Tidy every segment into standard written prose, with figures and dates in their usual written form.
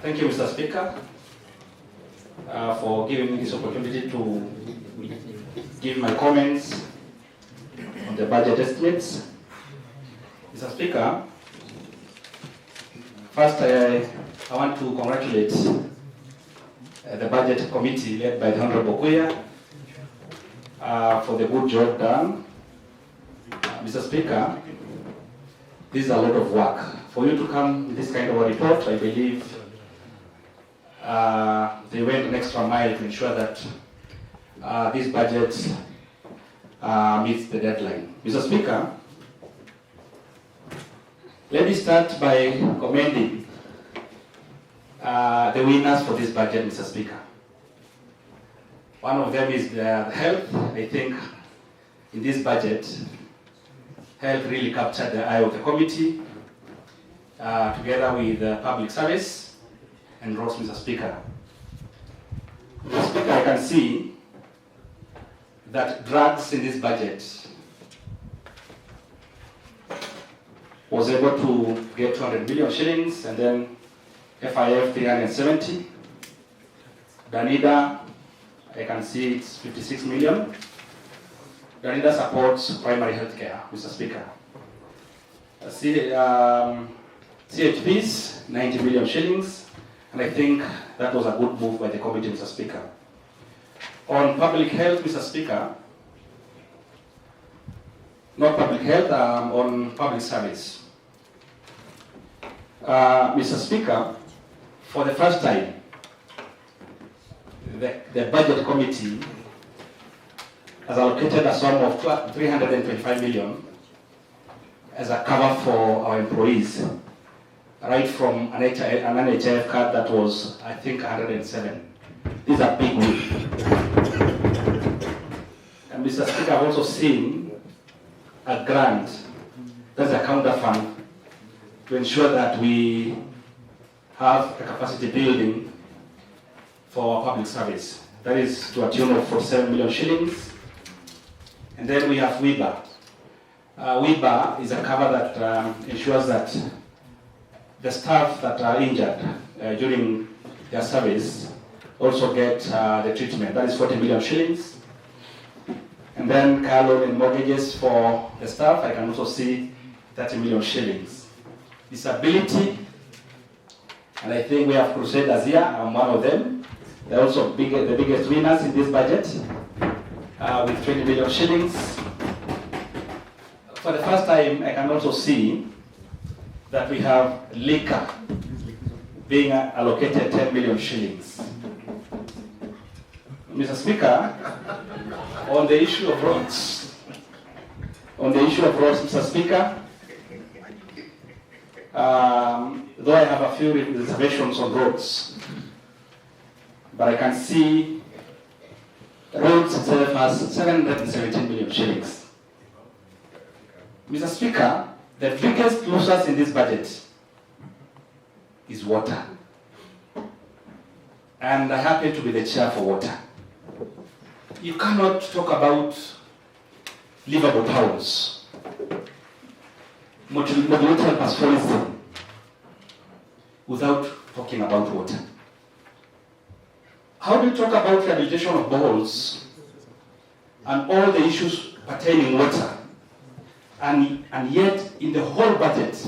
Thank you, Mr. Speaker, for giving me this opportunity to give my comments on the budget estimates. Mr. Speaker, first I want to congratulate the budget committee led by the Honorable Kuya for the good job done. Mr. Speaker, this is a lot of work. For you to come with this kind of a report, I believe they went an extra mile to ensure that this budget meets the deadline. Mr. Speaker, let me start by commending the winners for this budget, Mr. Speaker. One of them is the health. I think in this budget, health really captured the eye of the committee, together with public service and roads, Mr. Speaker. Mr. Speaker, I can see that drugs in this budget was able to get 200 million shillings, and then FIF 370. Danida, I can see it's 56 million. Danida supports primary health care, Mr. Speaker. CHPs, 90 million shillings, and I think that was a good move by the committee, Mr. Speaker. On public health, Mr. Speaker, not public health, on public service. Mr. Speaker, for the first time, the budget committee has allocated a sum of 325 million as a cover for our employees, right from an NHIF card that was, I think, 107. These are big win. And Mr. Speaker, I've also seen a grant, that's a counter fund, to ensure that we have a capacity building for our public service. That is to a tune of 47 million shillings. And then we have WIBA. WIBA is a cover that ensures that the staff that are injured during their service also get the treatment. That is 40 million shillings. And then car loan and mortgages for the staff, I can also see 30 million shillings. Disability, and I think we have Crusaders here, I'm one of them. They're also the biggest winners in this budget, with 20 million shillings. For the first time, I can also see that we have liquor being allocated 10 million shillings. Mr. Speaker, on the issue of roads, Mr. Speaker, though I have a few reservations on roads, but I can see roads itself has 717 million shillings. Mr. Speaker, the biggest losers in this budget is water. And I happen to be the chair for water. You cannot talk about livable towns, multilateral pastoralism, without talking about water. How do you talk about rehabilitation of boreholes and all the issues pertaining water, and yet in the whole budget,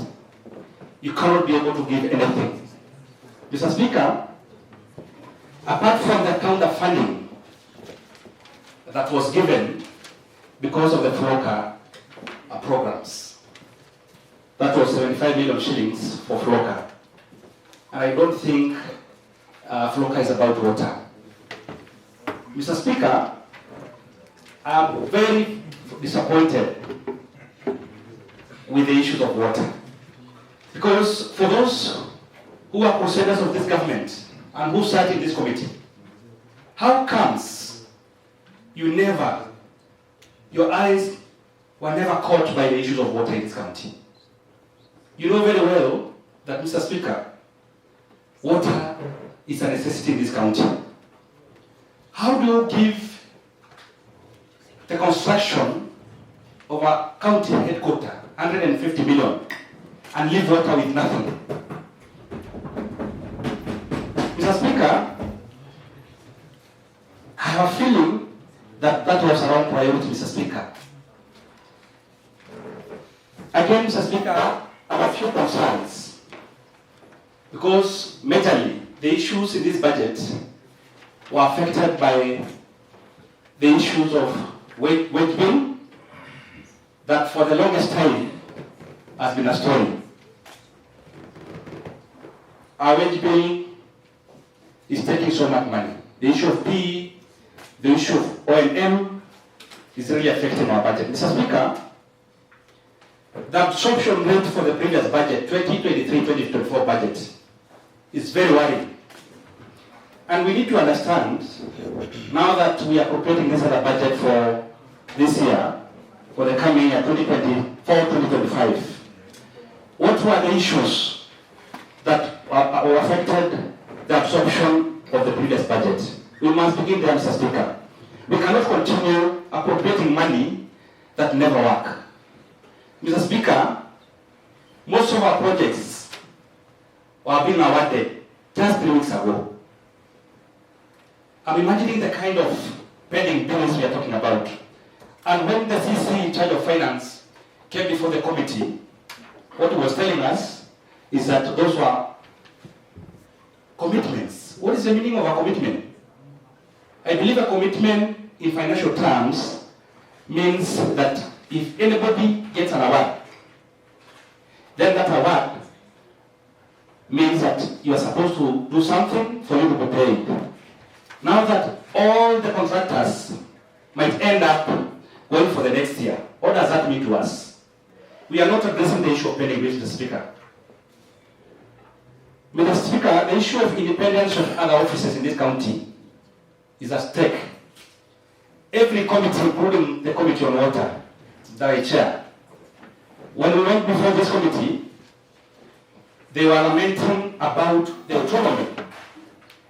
you cannot be able to give anything? Mr. Speaker, apart from the counter funding that was given because of the FLOCA programs, that was 75 million shillings for FLOCA. And I don't think FLOCA is about water. Mr. Speaker, I'm very disappointed with the issues of water. Because for those who are crusaders of this government and who sat in this committee, how comes your eyes were never caught by the issues of water in this county? You know very well that, Mr. Speaker, water is a necessity in this county. How do you give the construction of a county headquarters 150 million and leave water with nothing? around priority, Mr. Speaker. Again, Mr. Speaker, I have a few concerns because majorly the issues in this budget were affected by the issues of wage bill that for the longest time has been a story. Our wage bill is taking so much money. The issue of PE, the issue of O&M is really affecting our budget. Mr. Speaker, the absorption rate for the previous budget, 2023-2024 budget, is very worrying. And we need to understand, now that we are appropriating this other budget for this year, for the coming year, 2024-2025, what were the issues that affected the absorption of the previous budget? We must begin there, Mr. Speaker. We cannot continue appropriating money that never work. Mr. Speaker, most of our projects were being awarded just 3 weeks ago. I'm imagining the kind of pending bills we are talking about. And when the CC in charge of finance came before the committee, what he was telling us is that those were commitments. What is the meaning of a commitment? I believe a commitment in financial terms means that if anybody gets an award, then that award means that you are supposed to do something for you to be paid. Now that all the contractors might end up going for the next year, what does that mean to us? We are not addressing the issue of pending bills, Mr. Speaker. Mr. Speaker, the issue of independence of other offices in this county is at stake. Every committee, including the Committee on Water, that I chair, when we went before this committee, they were lamenting about the autonomy.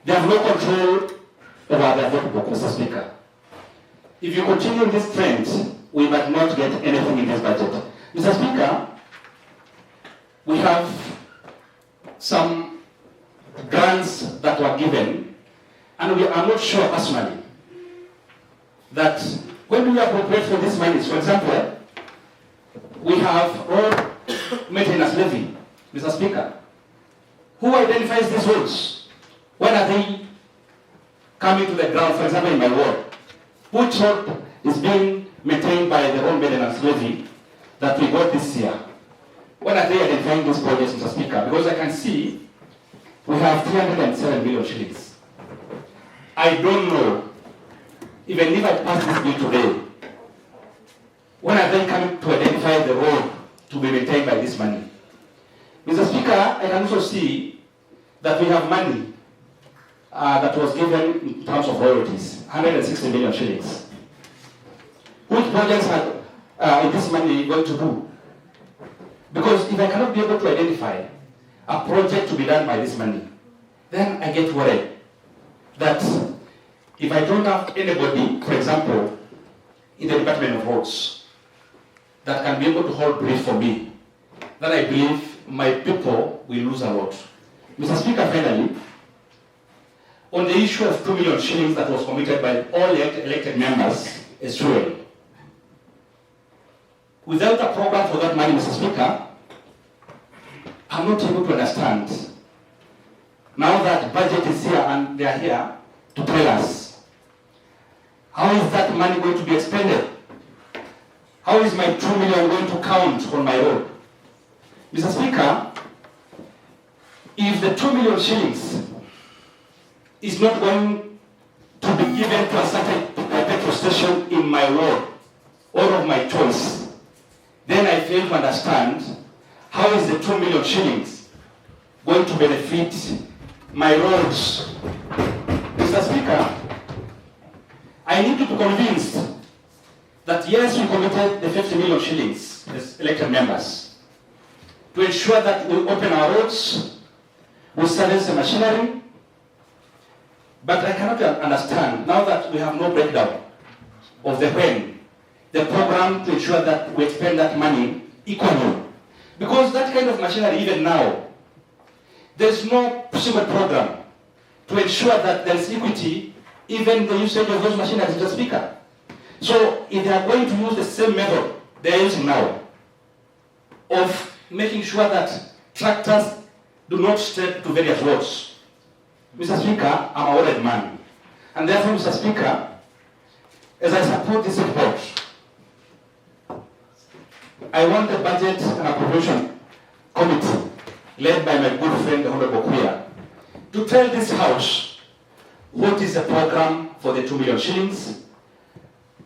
They have no control over their vote, Mr. Speaker. If you continue this trend, we might not get anything in this budget. Mr. Speaker, we have some grants that were given, and we are not sure personally that when we appropriate for these monies, for example, we have road maintenance levy, Mr. Speaker. Who identifies these roads? When are they coming to the ground, for example, in my ward? Which road is being maintained by the road maintenance levy that we got this year? When are they identifying these projects, Mr. Speaker? Because I can see we have 307 million shillings. I don't know, even if I pass this bill today, when are they coming to identify the road to be maintained by this money? Mr. Speaker, I can also see that we have money that was given in terms of royalties, 160 million shillings. Which projects are this money going to do? Because if I cannot be able to identify a project to be done by this money, then I get worried that if I don't have anybody, for example, in the Department of Roads, that can be able to hold brief for me, then I believe my people will lose a lot. Mr. Speaker, finally, on the issue of 2 million shillings that was committed by all elected members as well. Without a program for that money, Mr. Speaker, I'm not able to understand. Now that budget is here and they are here to tell us, how is that money going to be expended? How is my 2 million going to count on my road? Mr. Speaker, if the 2 million shillings is not going to be given to a certain petrol station in my ward or of my choice, then I fail to understand how is the 2 million shillings going to benefit my roads. Mr. Speaker, I need to be convinced that yes, we committed the 50 million shillings as elected members to ensure that we open our roads, we service the machinery, but I cannot understand, now that we have no breakdown of the when, the program to ensure that we expend that money equally. Because that kind of machinery, even now, there's no single program to ensure that there's equity, even the usage of those machineries, Mr. Speaker. So if they are going to use the same method they are using now of making sure that tractors do not step to various roads, Mr. Speaker, I'm a worried man. And therefore, Mr. Speaker, as I support this report, I want the Budget and Appropriation Committee, led by my good friend, the Honorable Kuya, to tell this House what is the program for the 2 million shillings,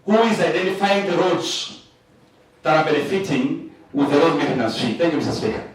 who is identifying the roads that are benefiting with the road maintenance fee. Thank you, Mr. Speaker.